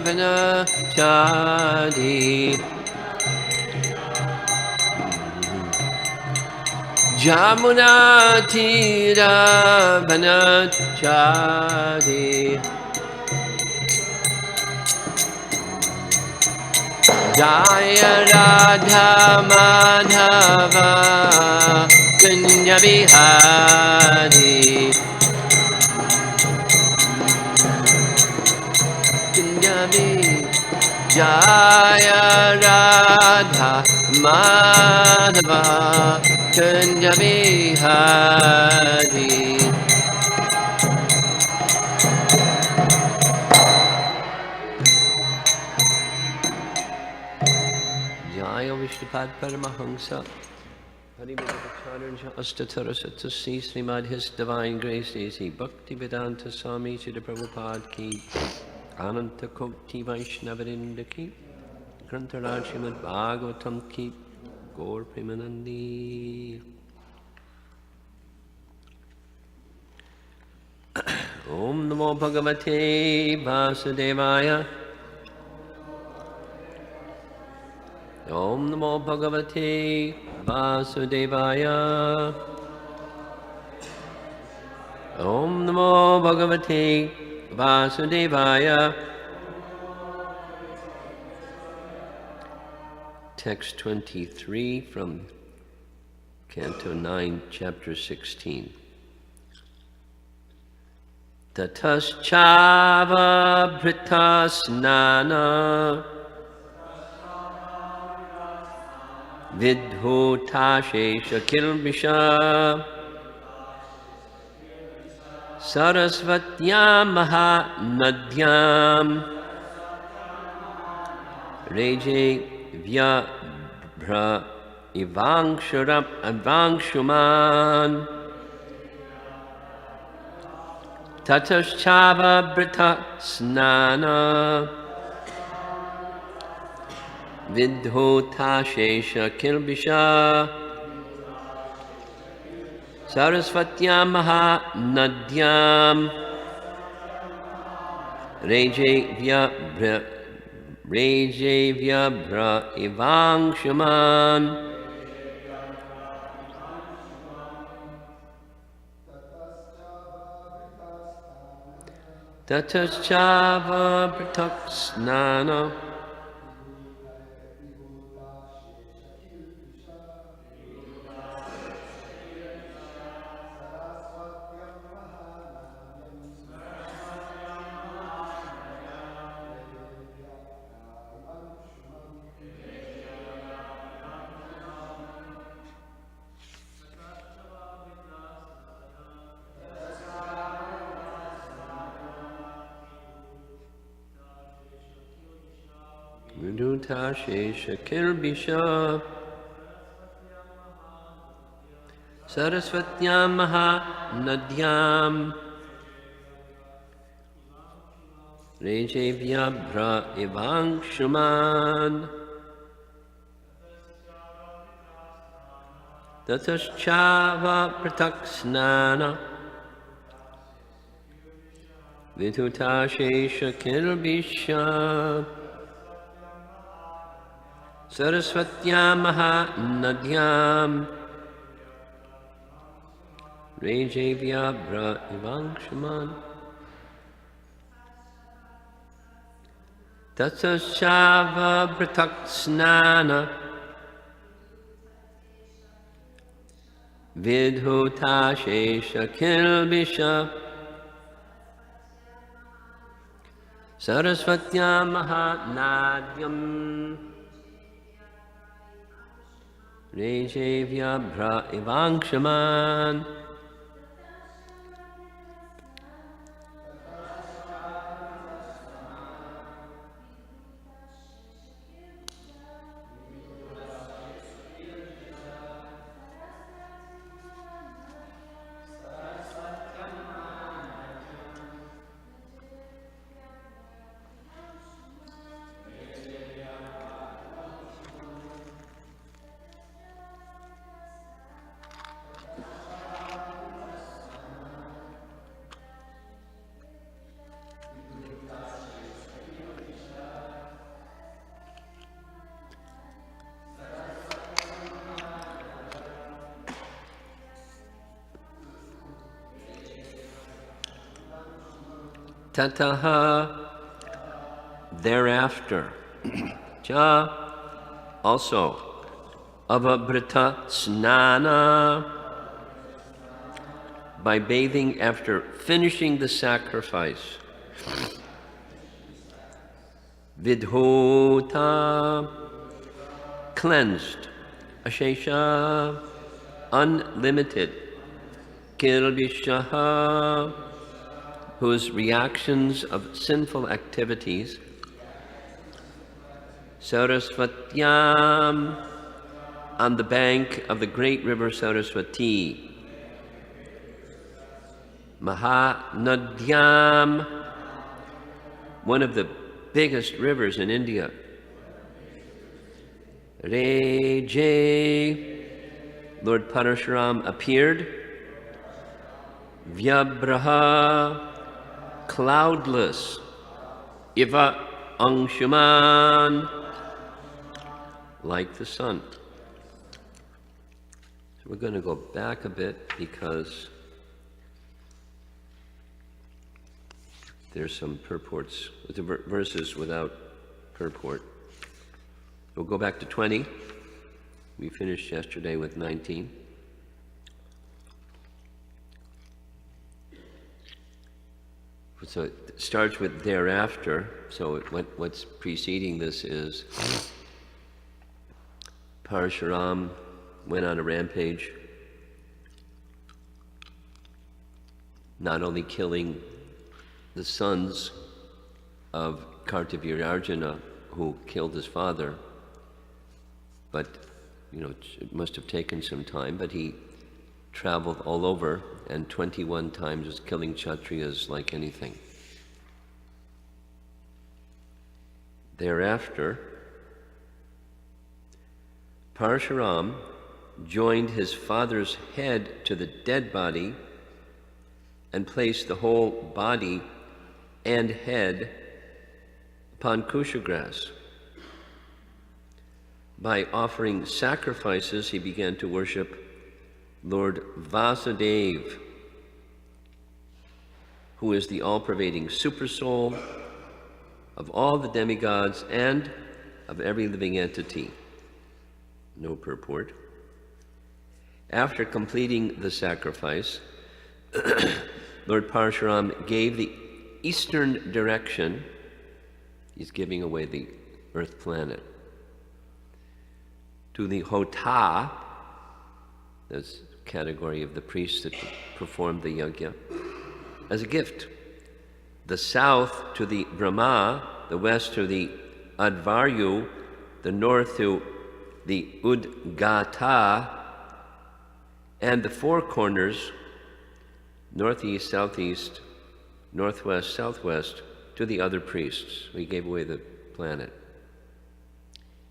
Vanachari Jamuna Tira Vanachari Jaya Radha Madhava Kunya Bihari Kunya Bihari Jaya Radha Madhava Kunya Bihari Jaya Vishnupad Paramahamsa Harimadacharya Astatara Satsasi Srimad His Divine Grace A.C. Bhaktivedanta Swami Srila Prabhupada Ki Ananta Koti Vaishnavarinda Ki Grantaraj Srimad Bhagavatam Ki Gaur Premanandi Om Namo Bhagavate Vasudevaya Om Namo Bhagavate Vasudevaya Om Namo Bhagavate Vasudevaya Text 23 from Canto 9, Chapter 16. Tataschava Bhritasnana Vidhutashe Kilbisha Sarasvatyam Mahanadyam Reje Vyabhra Ivangshuman Tataschava Brita Snana Vidhutashe Kilbisha Sarasvatyam Mahanadyam Reje Vyabhra Ivangshuman Tataschava Pratak Snana Vidhutashe Kilbisha Sarasvatyam Mahanadyam Reje Vyabhra Ivangshuman Tataschava Pratak Snana Vidhutashe Kilbisha Sarasvatyam Mahanadyam Reje Vyabhra Ivangshuman Tataschava Pratak Snana Vidhutashe Kilbisha Sarasvatyam Mahanadyam Reje Vyabhra Ivangshuman Tataha, thereafter. Cha, also. Avabrita snana, by bathing after finishing the sacrifice. Vidhota, cleansed. Ashesha, unlimited. Kilvishaha, whose reactions of sinful activities. Saraswatyam, on the bank of the great river Saraswati. Mahanadyam, one of the biggest rivers in India. Reje, Lord Parashuram appeared. Vyabraha, cloudless. Iva Angshuman, like the sun. So we're going to go back a bit because there's some purports, the verses without purport. We'll go back to 20. We finished yesterday with 19. So it starts with thereafter. So what's preceding this is Parashuram went on a rampage, not only killing the sons of Kartavirarjuna, who killed his father, but it must have taken some time, but he traveled all over and 21 times was killing Kshatriyas like anything. Thereafter, Parashuram joined his father's head to the dead body and placed the whole body and head upon kusha grass. By offering sacrifices, he began to worship Lord Vasudeva, who is the all-pervading supersoul of all the demigods and of every living entity. No purport. After completing the sacrifice, Lord Parashuram gave the eastern direction. He's giving away the earth planet to the Hota, that's category of the priests that performed the yajna, as a gift. The south to the Brahma, the west to the Advaryu, the north to the Udgata, and the four corners, northeast, southeast, northwest, southwest, to the other priests. He gave away the planet.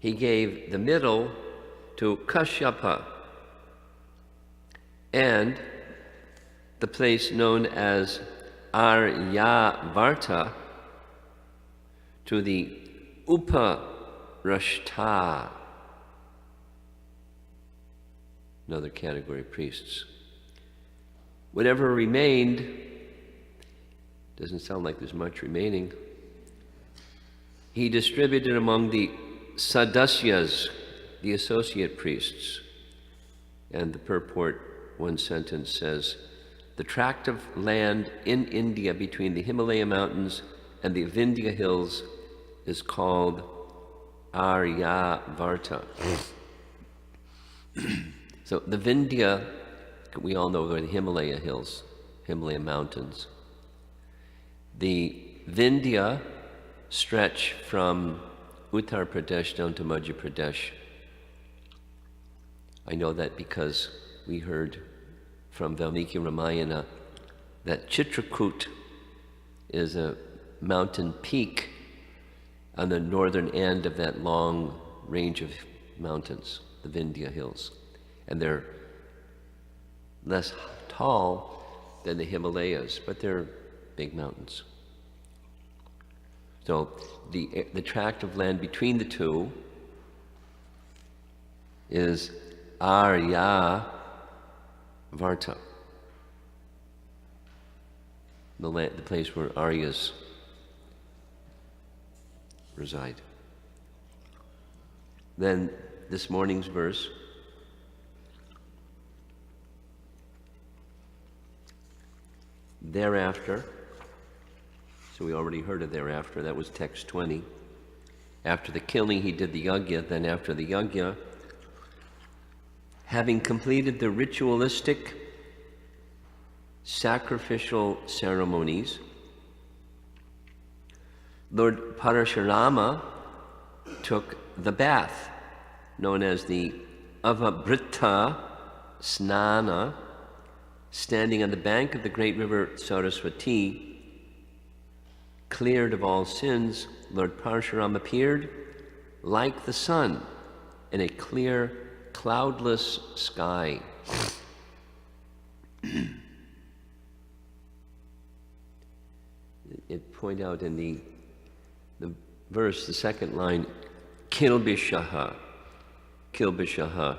He gave the middle to Kashyapa, and the place known as Aryavarta to the Uparashta, another category of priests. Whatever remained, doesn't sound like there's much remaining, he distributed among the Sadasyas, the associate priests. And the purport, one sentence says, the tract of land in India between the Himalaya mountains and the Vindhya hills is called Aryavarta. So the Vindhya, we all know, are the Himalaya hills, Himalaya mountains. The Vindhya stretch from Uttar Pradesh down to Madhya Pradesh. I know that because we heard from Valmiki Ramayana that Chitrakoot is a mountain peak on the northern end of that long range of mountains, the Vindhya hills. And they're less tall than the Himalayas, but they're big mountains. So the tract of land between the two is Aryavarta. the place where Aryas reside. Then this morning's verse, thereafter, so we already heard of thereafter, that was text 20. After the killing, he did the yajna. Then after the yajna, having completed the ritualistic sacrificial ceremonies, Lord Parashurama took the bath, known as the Avabrita Snana, standing on the bank of the great river Saraswati. Cleared of all sins, Lord Parashuram appeared like the sun in a clear, cloudless sky. It point out in the verse, the second line, Kilbishaha. Kilbishaha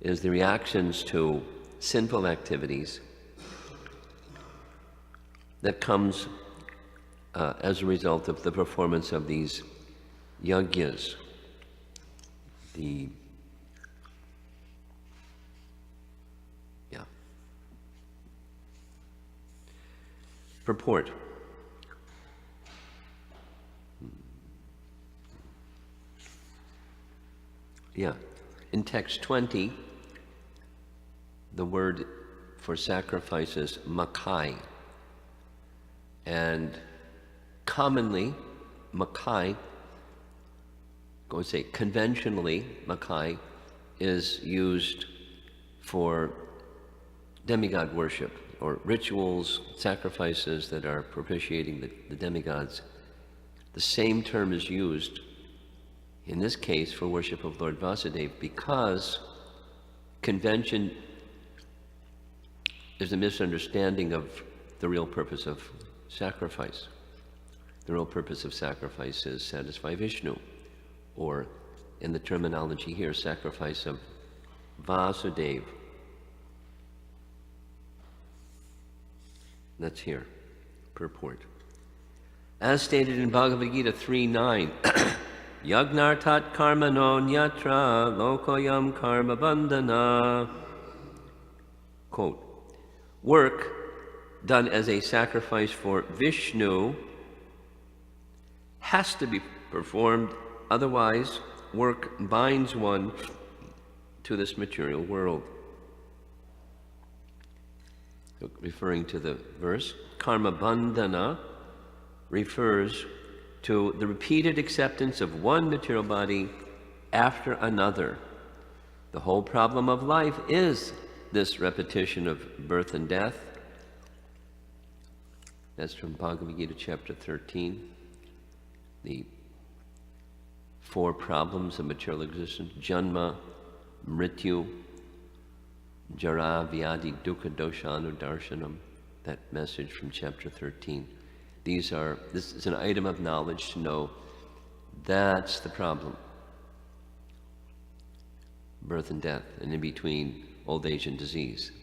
is the reactions to sinful activities that comes as a result of the performance of these yajnas, purport. In text 20, the word for sacrifice is makai, and commonly, makai, go and say conventionally, makai is used for demigod worship or rituals, sacrifices that are propitiating the demigods. The same term is used in this case for worship of Lord Vasudeva, because convention is a misunderstanding of the real purpose of sacrifice. The real purpose of sacrifice is satisfy Vishnu, or in the terminology here, sacrifice of Vasudeva. That's here, purport. As stated in Bhagavad Gita 3:9, Yagnartat karma no nyatra lokoyam karma bandhana. Quote, work done as a sacrifice for Vishnu has to be performed, otherwise work binds one to this material world. Referring to the verse, karma bandhana refers to the repeated acceptance of one material body after another. The whole problem of life is this repetition of birth and death. That's from Bhagavad Gita chapter 13. The four problems of material existence: Janma, Mrityu, Jara, Vyadi, Dukkha, Doshanu, Darshanam. That message from chapter 13. This is an item of knowledge to know that's the problem. Birth and death, and in between old age and disease.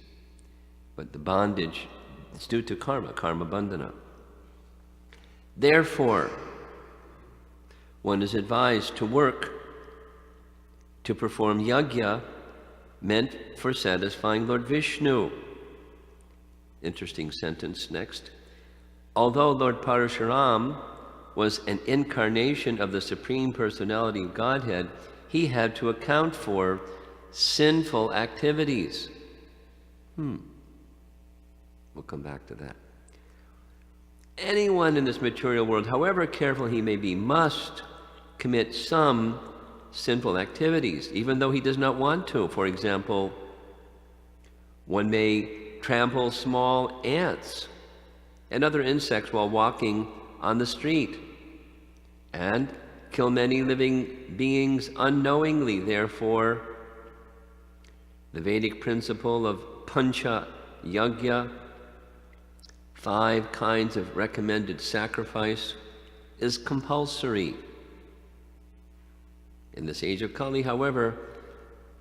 But the bondage is due to karma bandhana. Therefore, one is advised to work to perform yajna meant for satisfying Lord Vishnu. Interesting sentence next. Although Lord Parashuram was an incarnation of the Supreme Personality of Godhead, he had to account for sinful activities. We'll come back to that. Anyone in this material world, however careful he may be, must commit some sinful activities, even though he does not want to. For example, one may trample small ants and other insects while walking on the street, and kill many living beings unknowingly. Therefore, the Vedic principle of Pancha Yajna, 5 kinds of recommended sacrifice, is compulsory. In this age of Kali, however,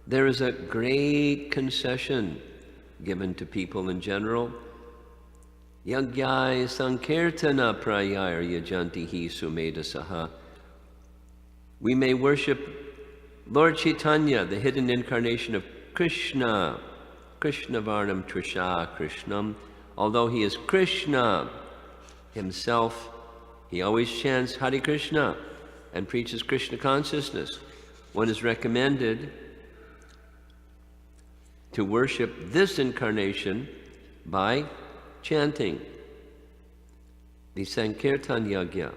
there is a great concession given to people in general. Yagyai Sankirtana Prayar Yajantihi Sumedasaha. We may worship Lord Chaitanya, the hidden incarnation of Krishna, Krishna Varnam Trisha Krishnam. Although he is Krishna himself, he always chants Hare Krishna and preaches Krishna consciousness. One is recommended to worship this incarnation by chanting the Sankirtan Yagya.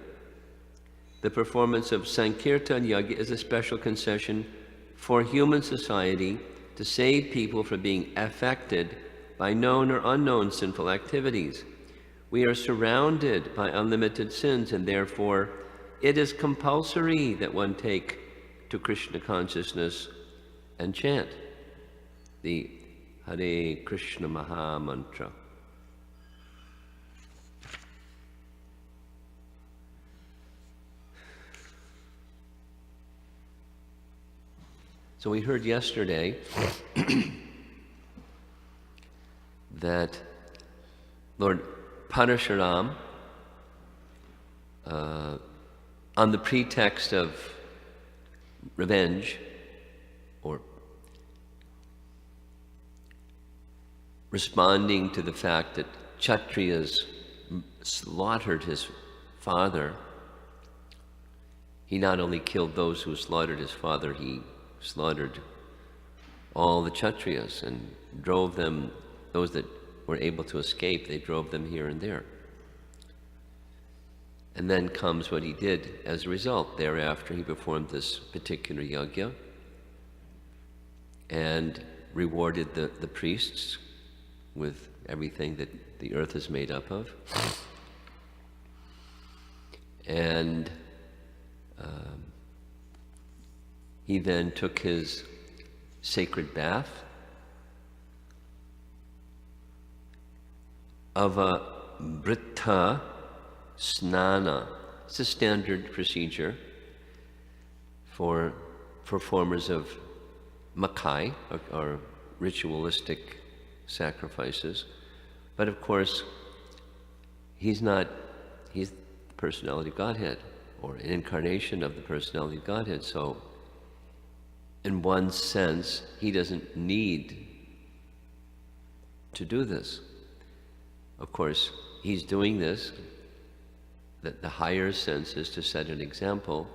The performance of Sankirtan Yagya is a special concession for human society to save people from being affected by known or unknown sinful activities. We are surrounded by unlimited sins, and therefore it is compulsory that one take to Krishna consciousness and chant the Hare Krishna Maha Mantra. So we heard yesterday that Lord Parashuram, on the pretext of revenge or responding to the fact that Kshatriyas slaughtered his father, he not only killed those who slaughtered his father, he slaughtered all the Kshatriyas and drove them, those that were able to escape, they drove them here and there. And then comes what he did as a result. Thereafter, he performed this particular yajna and rewarded the priests with everything that the earth is made up of. And he then took his sacred bath of a Britta Snana. It's a standard procedure for performers of Makai, or ritualistic sacrifices. But of course, he's the personality of Godhead, or an incarnation of the personality of Godhead. So in one sense, he doesn't need to do this. Of course, he's doing this, that the higher sense is to set an example.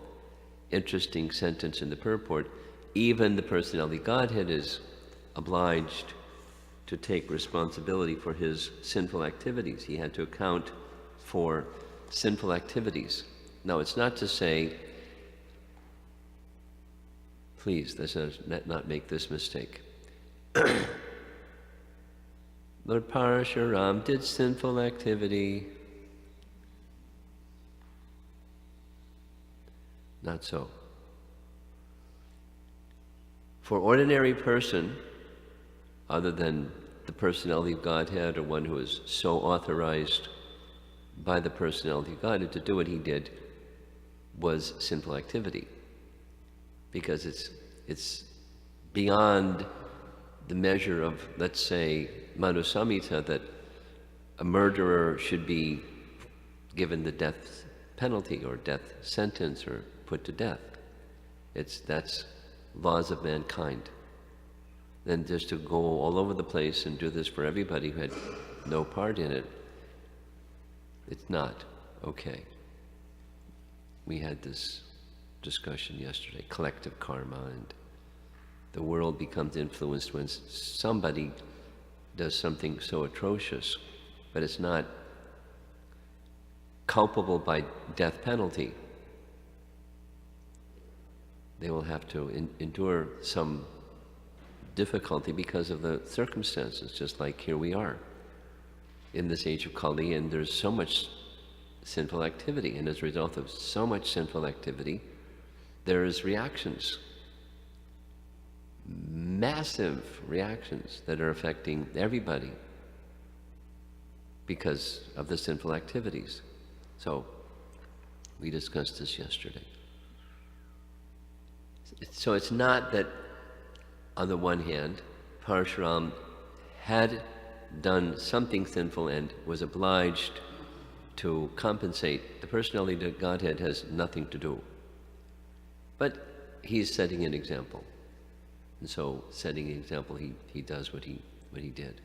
Interesting sentence in the purport: even the personality of Godhead is obliged to take responsibility for his sinful activities. He had to account for sinful activities. Now, it's not to say, please, let's not make this mistake. Lord Parashuram did sinful activity. Not so. For ordinary person, other than the personality of Godhead, or one who is so authorized by the personality of Godhead to do what he did, was sinful activity. Because it's beyond the measure of, let's say, Manu Samhita, that a murderer should be given the death penalty or death sentence or put to death. That's laws of mankind. Then just to go all over the place and do this for everybody who had no part in it, it's not okay. We had this discussion yesterday, collective karma, and the world becomes influenced when somebody does something so atrocious, but it's not culpable by death penalty. They will have to endure some difficulty because of the circumstances, just like here we are in this age of Kali, and there's so much sinful activity, and as a result of so much sinful activity, there's reactions, massive reactions that are affecting everybody because of the sinful activities. So we discussed this yesterday. So it's not that, on the one hand, Parashuram had done something sinful and was obliged to compensate. The personality of Godhead has nothing to do. But he's setting an example. And so, setting an example, he does what he did.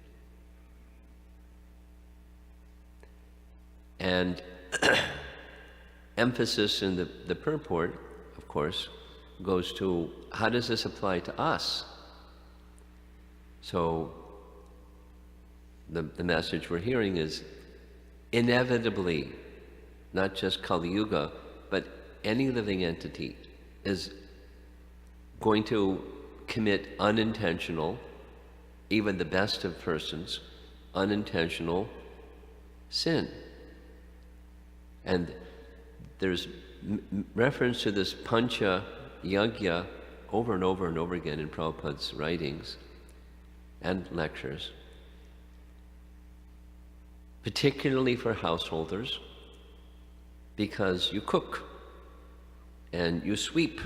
And emphasis in the purport, of course, goes to how does this apply to us? So the message we're hearing is inevitably, not just Kali Yuga, but any living entity is going to commit unintentional, even the best of persons, unintentional sin. And there's reference to this pancha yagya over and over and over again in Prabhupada's writings and lectures, particularly for householders, because you cook and you sweep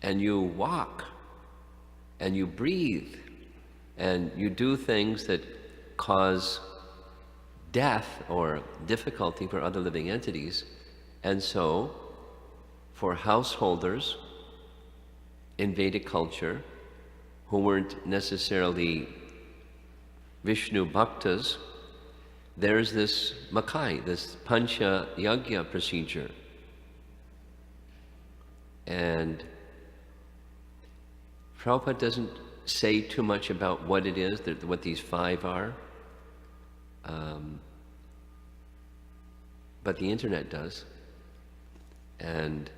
and you walk and you breathe and you do things that cause death or difficulty for other living entities. And so, for householders in Vedic culture who weren't necessarily Vishnu bhaktas, there's this makai, this pancha yagya procedure. And Prabhupada doesn't say too much about what it is, what these 5 are. But the internet does, and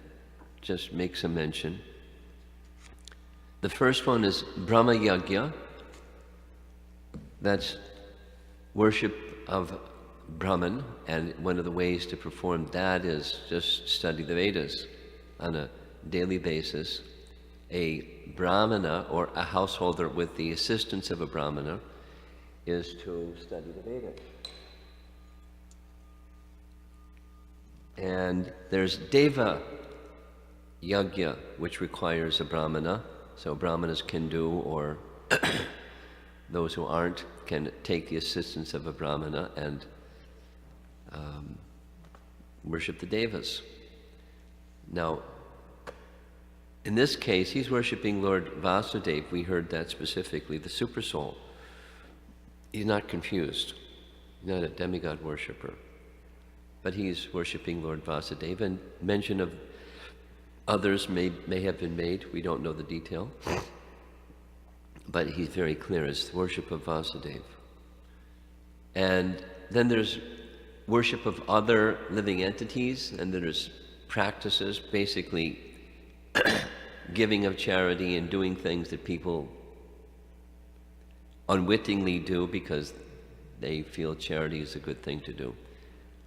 just makes a mention. The first one is Brahma Yagya. That's worship of Brahman, and one of the ways to perform that is just study the Vedas on a daily basis. A Brahmana, or a householder with the assistance of a Brahmana, is to study the Vedas. And there's Deva Yagya, which requires a Brahmana. So Brahmanas can do, or those who aren't can take the assistance of a Brahmana and worship the Devas. Now, in this case, he's worshiping Lord Vasudeva. We heard that specifically, the Supersoul. He's not confused. He's not a demigod worshipper. But he's worshiping Lord Vasudeva, and mention of others may have been made. We don't know the detail. But he's very clear, it's worship of Vasudeva. And then there's worship of other living entities, and there's practices, basically giving of charity and doing things that people unwittingly do because they feel charity is a good thing to do.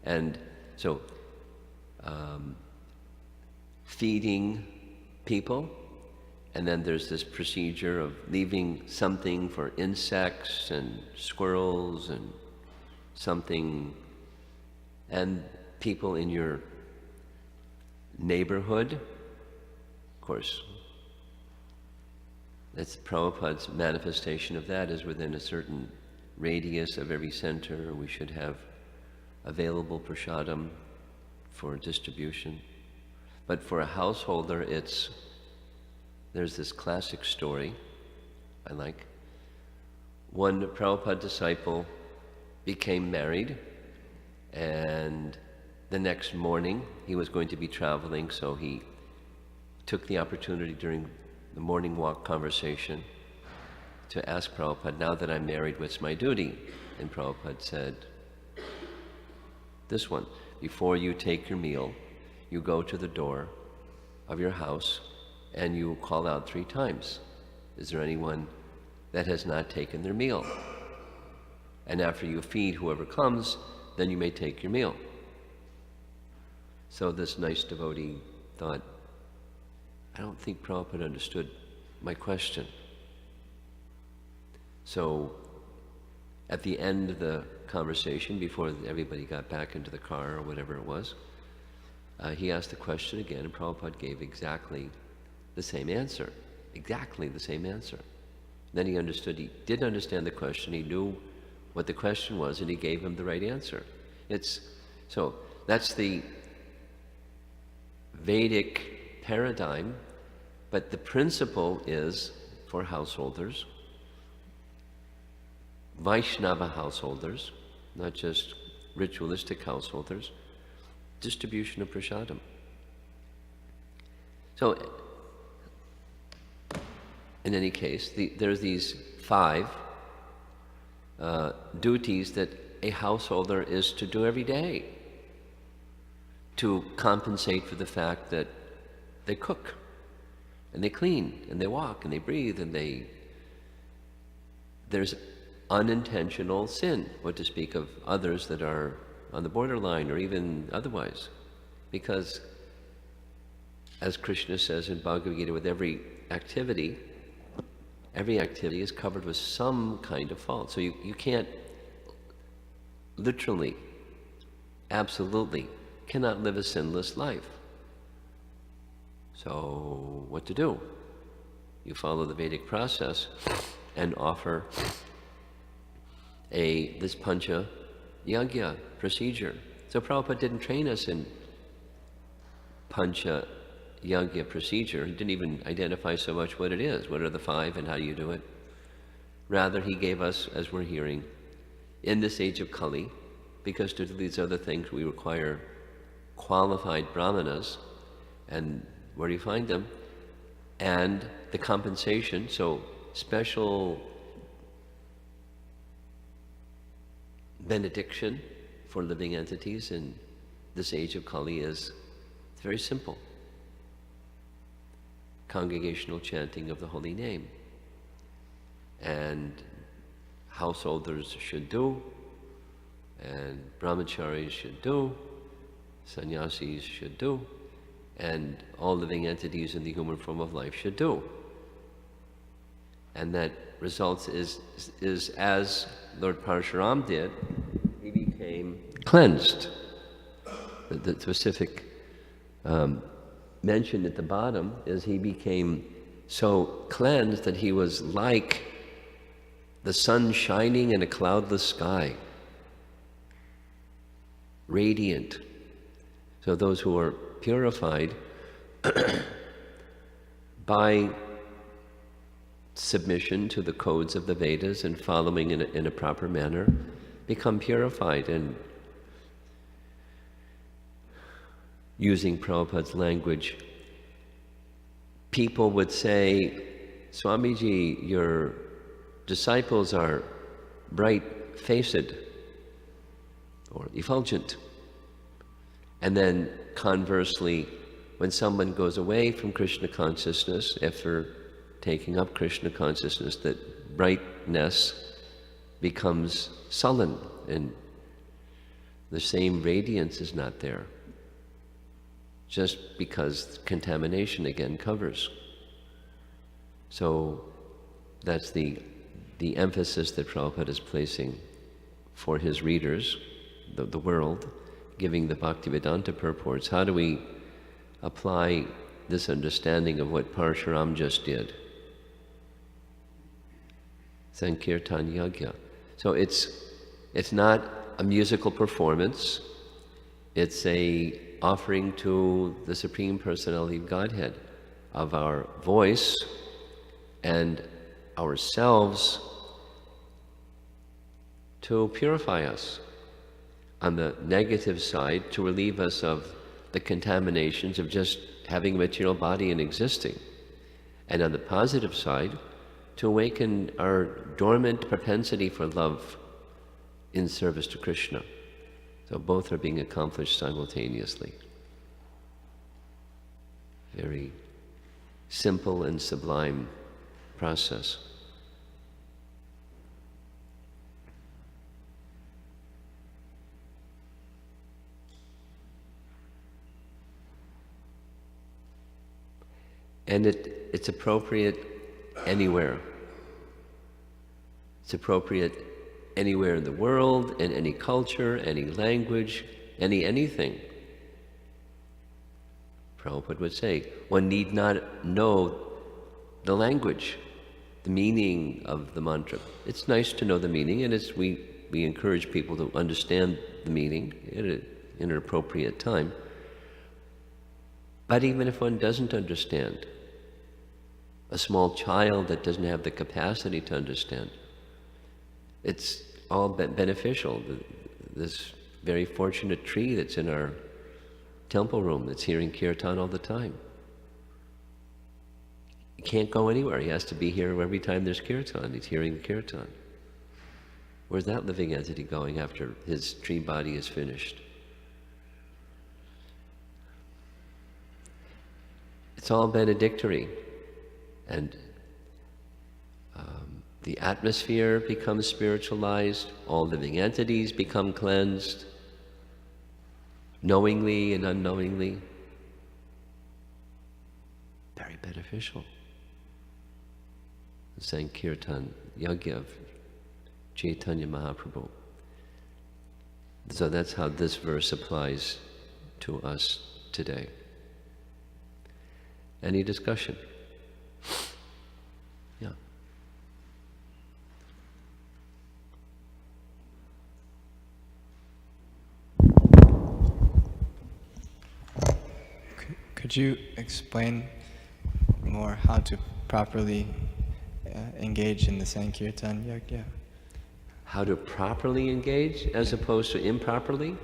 And so, feeding people, and then there's this procedure of leaving something for insects and squirrels and something, and people in your neighborhood. Of course, that's Prabhupada's manifestation of that, is within a certain radius of every center we should have available prasadam for distribution. But for a householder, there's this classic story I like. One Prabhupada disciple became married, and the next morning he was going to be traveling, so he took the opportunity during the morning walk conversation to ask Prabhupada, now that I'm married, what's my duty? And Prabhupada said, this one: before you take your meal, you go to the door of your house and you call out 3 times, is there anyone that has not taken their meal? And after you feed whoever comes, then you may take your meal. So this nice devotee thought, I don't think Prabhupada understood my question. So at the end of the conversation, before everybody got back into the car or whatever it was, he asked the question again, and Prabhupada gave exactly the same answer. Exactly the same answer. Then he understood, he did understand the question, he knew what the question was, and he gave him the right answer. So that's the Vedic paradigm, but the principle is for householders, Vaishnava householders, not just ritualistic householders, distribution of prasadam. So, in any case, there's these 5 duties that a householder is to do every day to compensate for the fact that they cook, and they clean, and they walk, and they breathe, and there's unintentional sin, what to speak of others that are on the borderline or even otherwise. Because, as Krishna says in Bhagavad Gita, with every activity is covered with some kind of fault. So you can't literally, absolutely, cannot live a sinless life. So what to do? You follow the Vedic process and offer this pancha yagya procedure. So Prabhupada didn't train us in pancha yagya procedure. He didn't even identify so much what it is. What are the 5 and how do you do it? Rather, he gave us, as we're hearing, in this age of Kali, because to do these other things we require qualified brahmanas, and where do you find them? And the compensation, so special benediction for living entities in this age of Kali is very simple. Congregational chanting of the holy name. And householders should do, and brahmacharis should do, sannyasis should do, and all living entities in the human form of life should do. And that results is as Lord Parshuram did, he became cleansed. The specific mention at the bottom is he became so cleansed that he was like the sun shining in a cloudless sky, radiant. So those who are purified by submission to the codes of the Vedas and following in a proper manner become purified. And using Prabhupada's language, people would say, Swamiji, your disciples are bright-faced or effulgent. And then conversely, when someone goes away from Krishna consciousness after taking up Krishna consciousness, that brightness becomes sullen and the same radiance is not there, just because contamination again covers. So that's the emphasis that Prabhupada is placing for his readers, the world, giving the Bhaktivedanta purports. How do we apply this understanding of what Parshuram just did? Sankirtan Yagya. So it's not a musical performance, it's a offering to the Supreme Personality of Godhead of our voice and ourselves to purify us. On the negative side, to relieve us of the contaminations of just having a material body and existing. And on the positive side, to awaken our dormant propensity for love in service to Krishna. So both are being accomplished simultaneously. Very simple and sublime process. And it's appropriate anywhere. It's appropriate anywhere in the world, in any culture, any language, anything. Prabhupada would say, one need not know the language, the meaning of the mantra. It's nice to know the meaning, and we we encourage people to understand the meaning in an appropriate time. But even if one doesn't understand, a small child that doesn't have the capacity to understand, it's all beneficial. This very fortunate tree that's in our temple room that's hearing kirtan all the time. He can't go anywhere. He has to be here every time there's kirtan. He's hearing kirtan. Where's that living entity going after his tree body is finished? It's all benedictory. And the atmosphere becomes spiritualized. All living entities become cleansed, knowingly and unknowingly. Very beneficial. The Sankirtan Yajna of Chaitanya Mahaprabhu. So that's how this verse applies to us today. Any discussion? Yeah. Could you explain more how to properly engage in the Sankirtan Yajna? How to properly engage as opposed to improperly?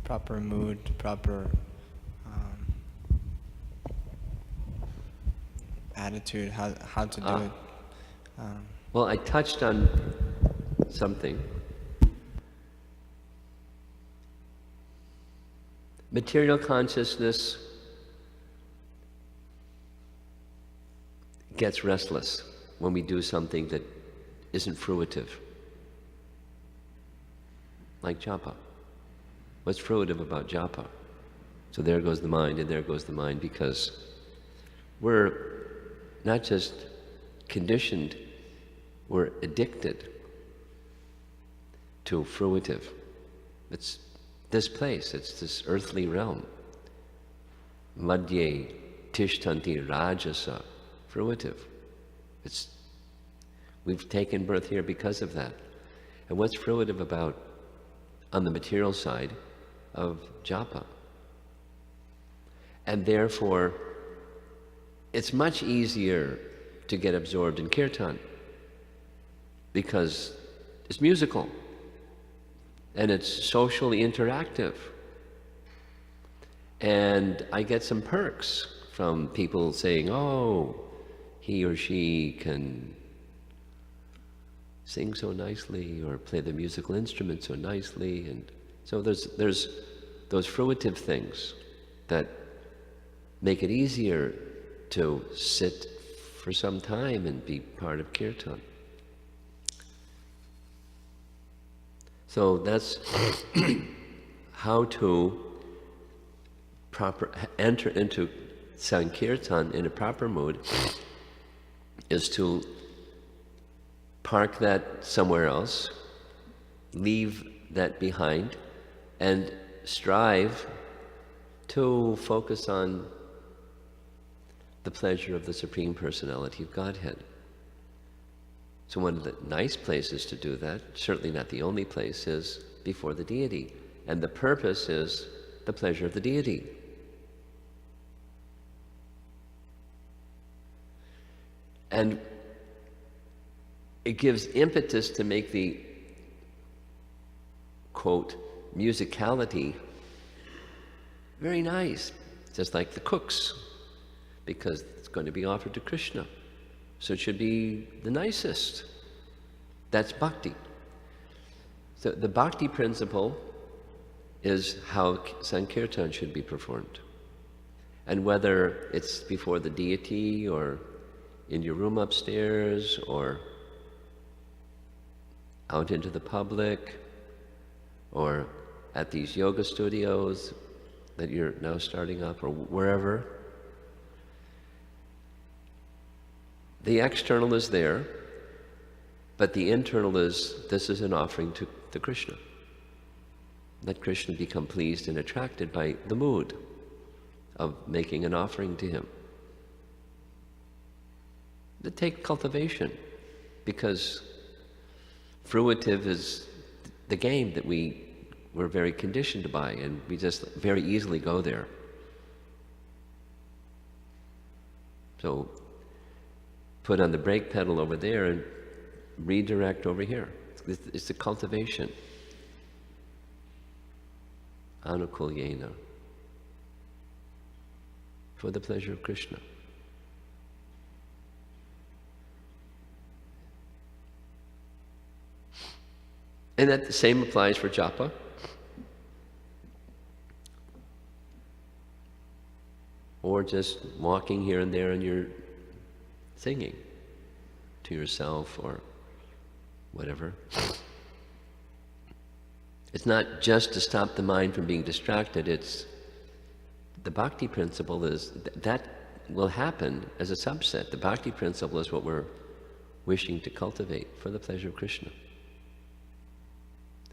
Proper mood, proper attitude, how to do it. Well, I touched on something. Material consciousness gets restless when we do something that isn't fruitive, like japa. What's fruitive about japa? So there goes the mind, and there goes the mind, because we're not just conditioned, we're addicted to fruitive. It's this place, it's this earthly realm. Madhye tishtanti rajasa, fruitive. We've taken birth here because of that. And what's fruitive about, on the material side, of japa? And therefore, it's much easier to get absorbed in kirtan because it's musical and it's socially interactive. And I get some perks from people saying, oh, he or she can sing so nicely or play the musical instrument so nicely. And so there's those fruitive things that make it easier to sit for some time and be part of kirtan. So that's how to enter into Sankirtan in a proper mood, is to park that somewhere else, leave that behind, and strive to focus on the pleasure of the Supreme Personality of Godhead. So one of the nice places to do that, certainly not the only place, is before the deity. And the purpose is the pleasure of the deity. And it gives impetus to make the, quote, musicality very nice, just like the cooks, because it's going to be offered to Krishna. So it should be the nicest. That's bhakti. So the bhakti principle is how Sankirtan should be performed. And whether it's before the deity or in your room upstairs or out into the public or at these yoga studios that you're now starting up or wherever, the external is there, but the internal is, this is an offering to Krishna. Let Krishna become pleased and attracted by the mood of making an offering to him. To take cultivation, because fruitive is the game that we're very conditioned by, and we just very easily go there. So put on the brake pedal over there and redirect over here. It's the cultivation. Anukulyena. For the pleasure of Krishna. And that the same applies for japa. Or just walking here and there and you're singing to yourself or whatever. It's not just to stop the mind from being distracted, it's the bhakti principle is that will happen as a subset. The bhakti principle is what we're wishing to cultivate for the pleasure of Krishna.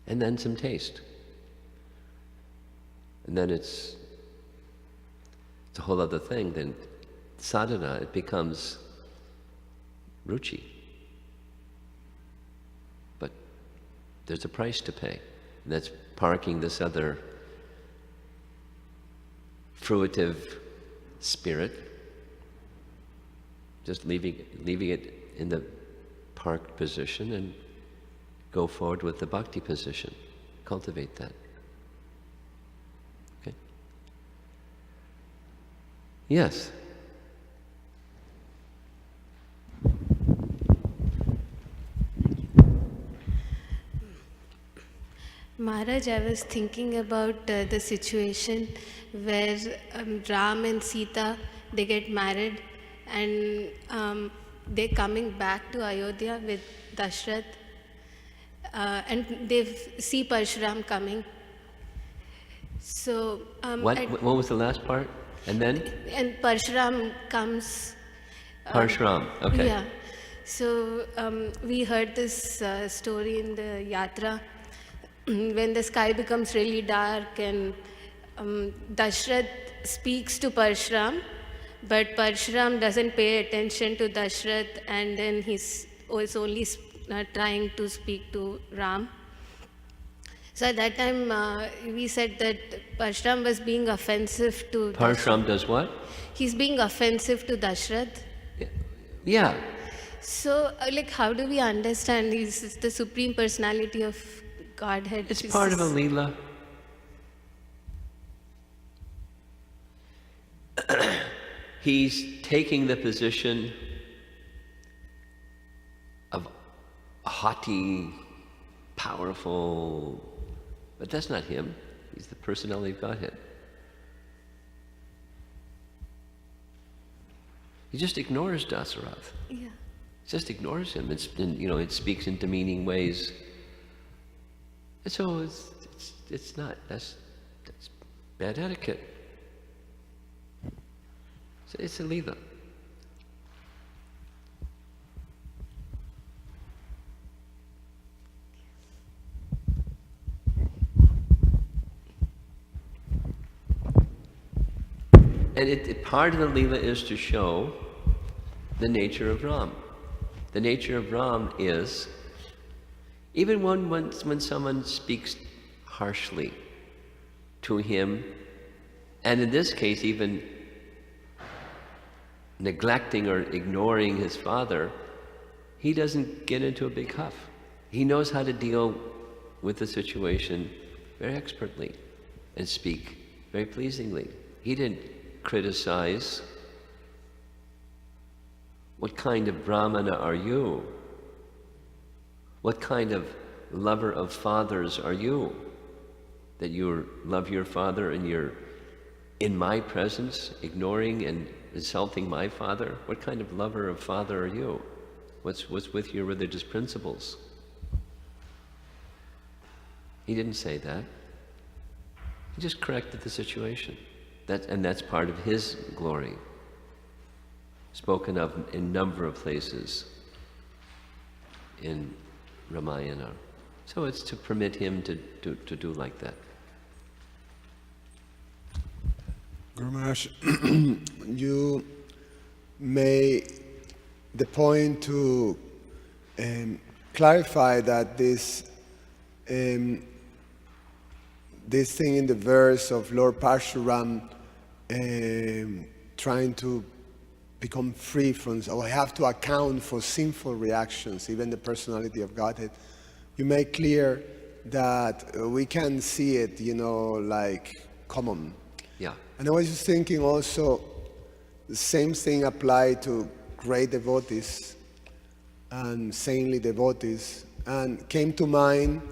And then some taste. And then it's a whole other thing. Then sadhana, it becomes ruchi. But there's a price to pay. And that's parking this other fruitive spirit, just leaving it in the parked position and go forward with the bhakti position. Cultivate that. Okay? Yes? Maharaj, I was thinking about the situation where Ram and Sita, they get married and they're coming back to Ayodhya with Dashrath and they see Parshuram coming. So What was the last part? And then? And Parshuram comes. Parshuram, okay. Yeah. So we heard this story in the yatra. When the sky becomes really dark and Dashrath speaks to Parshuram, but Parshuram doesn't pay attention to Dashrath, and then he's only trying to speak to Ram. So at that time we said that Parshuram was being offensive to Parshuram does what? He's being offensive to Dashrath. Yeah. So like how do we understand he's the Supreme Personality of Godhead? It's part of a Leela. He's taking the position of a haughty, powerful, but that's not him. He's the personality of Godhead. He just ignores Dasarath. Yeah. Just ignores him. It speaks in demeaning ways. And so it's not, that's bad etiquette. It's a Leela. And part of the Leela is to show the nature of Ram. The nature of Ram is, even when someone speaks harshly to him, and in this case even neglecting or ignoring his father, he doesn't get into a big huff. He knows how to deal with the situation very expertly and speak very pleasingly. He didn't criticize. What kind of Brahmana are you? What kind of lover of fathers are you? That you love your father and you're in my presence, ignoring and insulting my father? What kind of lover of father are you? What's with your religious principles? He didn't say that. He just corrected the situation. That's part of his glory, spoken of in a number of places in Ramayana. So it's to permit him to do like that. Guru Maharaj, you made the point to clarify that this thing in the verse of Lord Parshuram trying to become free from, or have to account for sinful reactions, even the personality of Godhead. You make clear that we can see it, like common. Yeah. And I was just thinking also, the same thing applied to great devotees and saintly devotees. And came to mind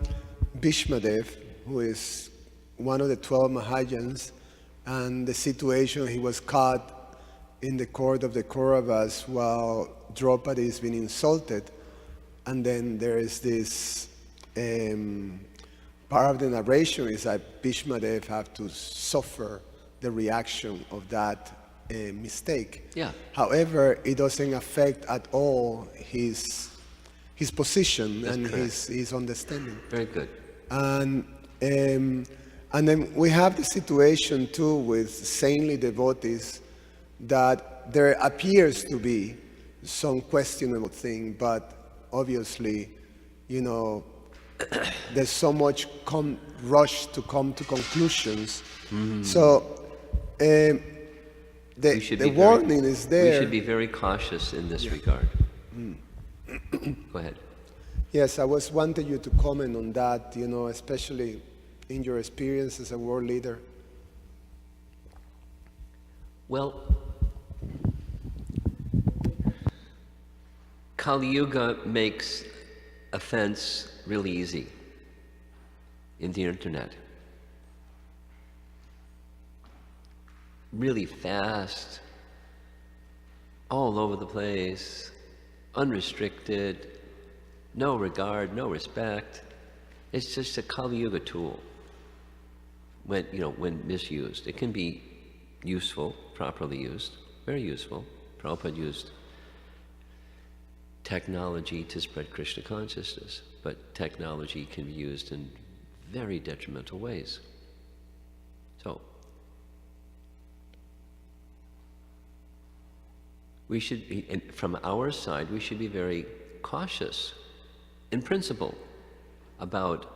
Bhishmadev, who is one of the 12 Mahajans, and the situation he was caught in the court of the Kauravas while Draupadi is being insulted. And then there is this part of the narration is that Bhishmadev have to suffer the reaction of that mistake. Yeah. However, it doesn't affect at all his position. That's and correct. his understanding. Very good. And then we have the situation too with saintly devotees that there appears to be some questionable thing, but obviously, there's so much rush to come to conclusions. Mm-hmm. So the warning is there. We should be very cautious in this regard. Go ahead. Yes, I was wanting you to comment on that, especially in your experience as a world leader. Well, Kali Yuga makes offense really easy in the internet. Really fast, all over the place, unrestricted, no regard, no respect. It's just a Kali Yuga tool. When misused, it can be useful, properly used, very useful. Prabhupada used technology to spread Krishna consciousness, but technology can be used in very detrimental ways. So, we should be, and from our side, we should be very cautious, in principle, about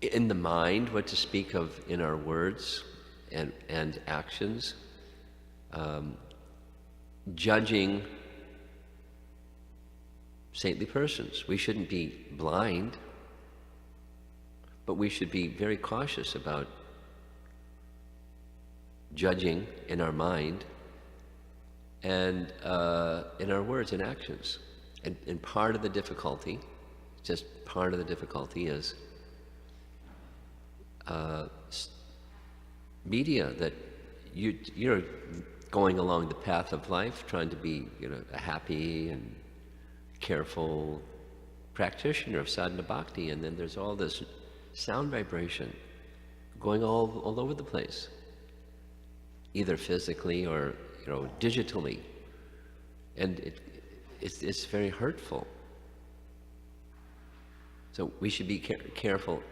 in the mind, what to speak of in our words and actions, judging saintly persons. We shouldn't be blind, but we should be very cautious about judging in our mind and in our words and actions. And part of the difficulty, just part of the difficulty is media, that you're going along the path of life, trying to be a happy and careful practitioner of sadhana bhakti, and then there's all this sound vibration going all over the place, either physically or digitally, and it's very hurtful. So we should be careful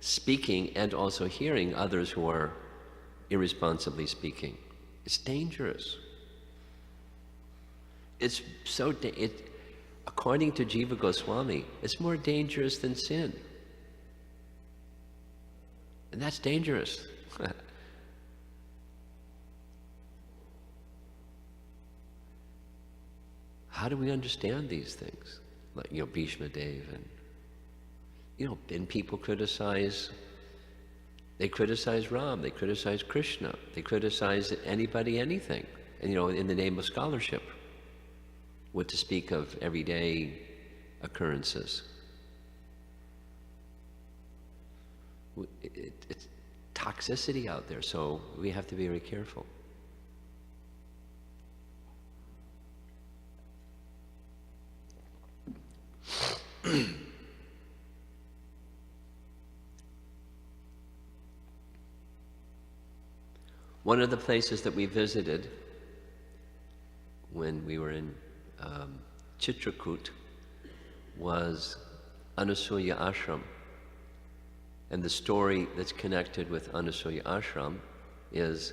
speaking and also hearing others who are irresponsibly speaking. It's dangerous. It's so according to Jiva Goswami, it's more dangerous than sin. And that's dangerous. How do we understand these things? Like, Bhishma Dev and people criticize Ram, they criticize Krishna, they criticize anybody, anything, and in the name of scholarship, what to speak of everyday occurrences. It's toxicity out there, so we have to be very careful. One of the places that we visited when we were in Chitrakoot was Anasuya ashram. And the story that's connected with Anasuya ashram is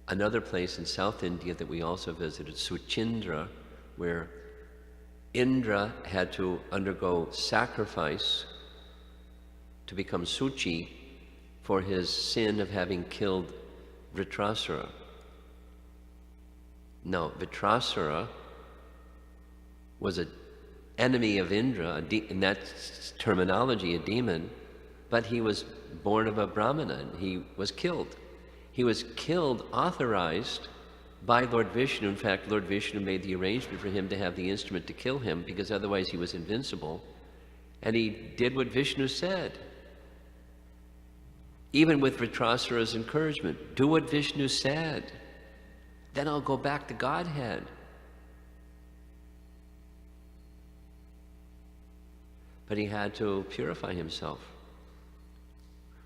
another place in South India that we also visited, Suchindra, where Indra had to undergo sacrifice to become Suchi for his sin of having killed Vritrasura. Now, Vritrasura was an enemy of Indra, in that terminology, a demon, but he was born of a Brahmana, and he was killed. He was killed, authorized by Lord Vishnu. In fact, Lord Vishnu made the arrangement for him to have the instrument to kill him, because otherwise he was invincible. And he did what Vishnu said. Even with Vritrasura's encouragement, do what Vishnu said, then I'll go back to Godhead. But he had to purify himself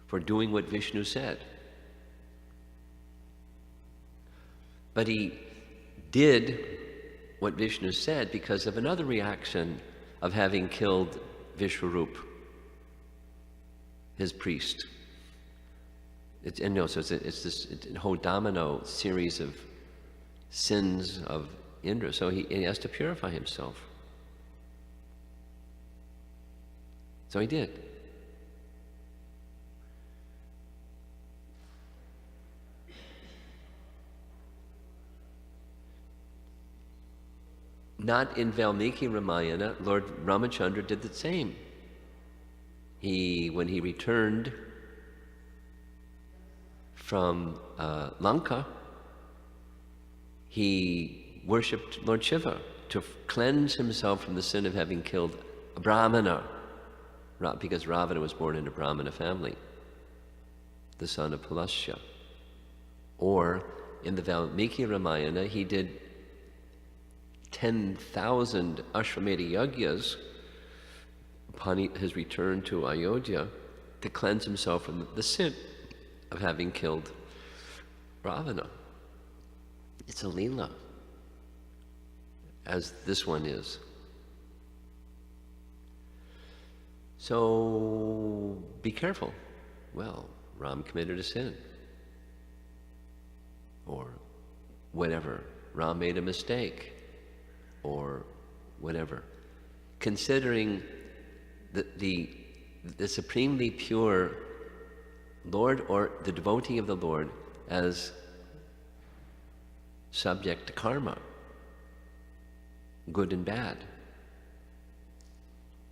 for doing what Vishnu said. But he did what Vishnu said because of another reaction of having killed Vishwarup, his priest. It's this whole domino series of sins of Indra. So he has to purify himself. So he did. Not in Valmiki Ramayana, Lord Ramachandra did the same. When he returned from Lanka, he worshipped Lord Shiva to cleanse himself from the sin of having killed a Brahmana, because Ravana was born in a Brahmana family, the son of Pulasya. Or in the Valmiki Ramayana, he did 10,000 Ashwamedha Yagyas upon his return to Ayodhya to cleanse himself from the sin of having killed Ravana. It's a Leela, as this one is. So be careful. Well, Ram committed a sin. Or whatever. Ram made a mistake. Or whatever. Considering the supremely pure Lord or the devotee of the Lord as subject to karma, good and bad,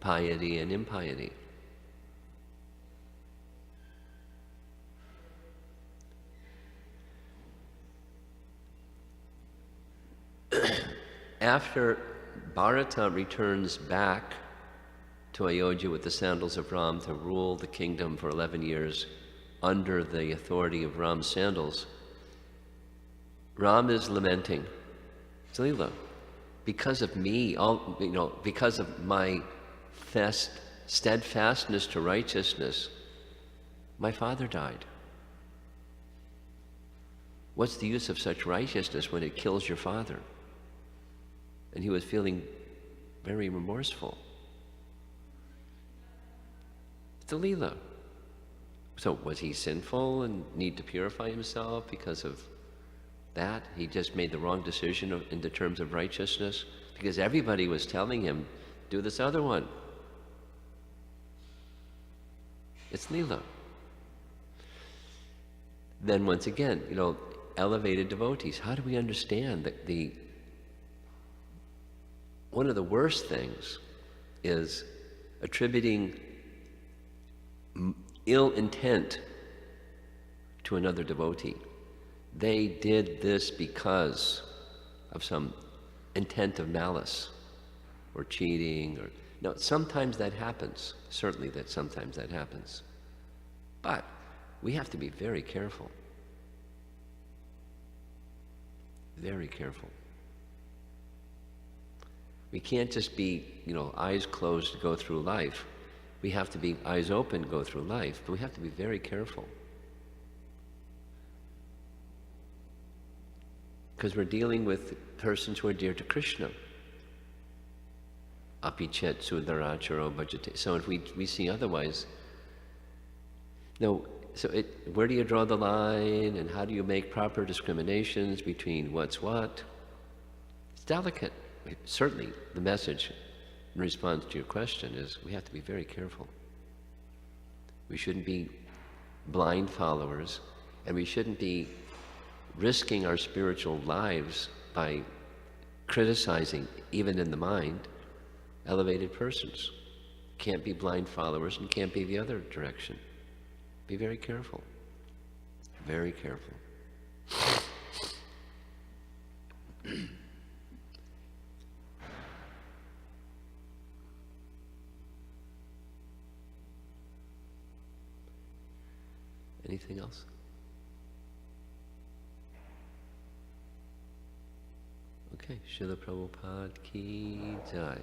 piety and impiety. After Bharata returns back to Ayodhya with the sandals of Ram to rule the kingdom for 11 years under the authority of Ram's sandals, Ram is lamenting, Leela, because of me, because of my steadfastness to righteousness, my father died. What's the use of such righteousness when it kills your father? And he was feeling very remorseful. It's a Leela. So was he sinful and need to purify himself because of that? He just made the wrong decision in the terms of righteousness? Because everybody was telling him, do this other one. It's Leela. Then once again, elevated devotees, how do we understand that one of the worst things is attributing ill intent to another devotee. They did this because of some intent of malice or cheating or... No, sometimes that happens. Certainly sometimes that happens. But we have to be very careful. Very careful. We can't just be, eyes closed to go through life. We have to be eyes open to go through life, but we have to be very careful. Because we're dealing with persons who are dear to Krishna. apichet sudaracharo bhajate. So if we see otherwise, no, so where do you draw the line, and how do you make proper discriminations between what's what? It's delicate. Certainly, the message in response to your question is we have to be very careful. We shouldn't be blind followers, and we shouldn't be risking our spiritual lives by criticizing, even in the mind, elevated persons. Can't be blind followers and can't be the other direction. Be very careful. Very careful. Anything else? Okay, Srila Prabhupada ki jai.